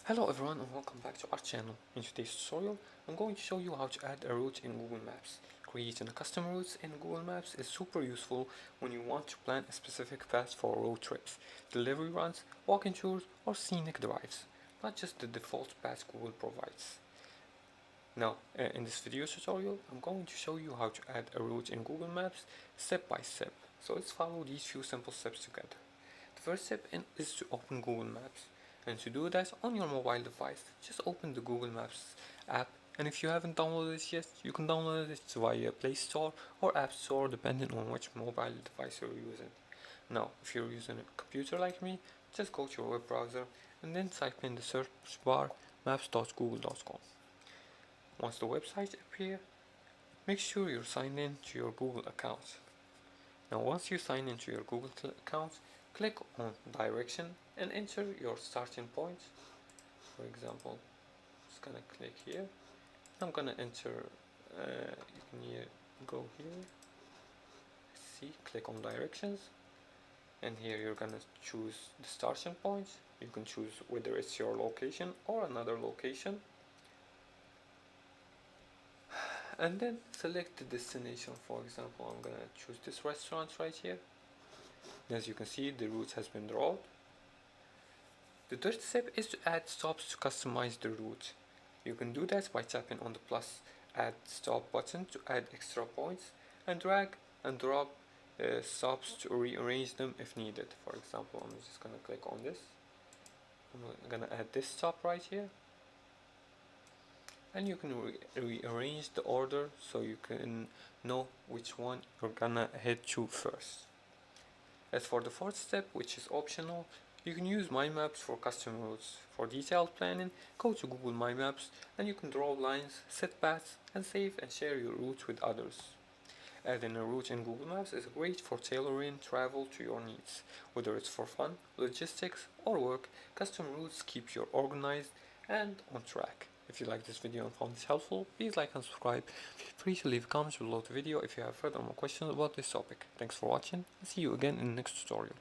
Hello everyone and welcome back to our channel. In today's tutorial, I'm going to show you how to add a route in Google Maps. Creating a custom route in Google Maps is super useful when you want to plan a specific path for road trips, delivery runs, walking tours, or scenic drives, not just the default path Google provides. Now, in this video tutorial, I'm going to show you how to add a route in Google Maps step by step. So let's follow these few simple steps together. The first step is to open Google Maps. And to do that on your mobile device, just open the Google Maps app, and if you haven't downloaded it yet, you can download it via Play Store or App Store depending on which mobile device you're using. Now, if you're using a computer like me, just go to your web browser and then type in the search bar maps.google.com. Once the website appears, make sure you're signed in to your Google account. Now once you sign into your Google account, click on direction and enter your starting point. For example, I'm just gonna click here. I'm gonna enter, you can go here, see, click on directions, and here you're gonna choose the starting point. You can choose whether it's your location or another location. And then select the destination. For example, I'm gonna choose this restaurant right here. As you can see, the route has been drawn. The third step is to add stops to customize the route. You can do that by tapping on the plus add stop button to add extra points, and drag and drop stops to rearrange them if needed. For example, I'm just gonna click on this. I'm gonna add this stop right here, and you can rearrange the order so you can know which one you're gonna head to first. As for the fourth step, which is optional, you can use My Maps for custom routes. For detailed planning, go to Google My Maps and you can draw lines, set paths, and save and share your route with others. Adding a route in Google Maps is great for tailoring travel to your needs. Whether it's for fun, logistics, or work, custom routes keep you organized and on track. If you like this video and found this helpful, please like and subscribe. Feel free to leave comments below the video if you have further more questions about this topic. Thanks for watching and see you again in the next tutorial.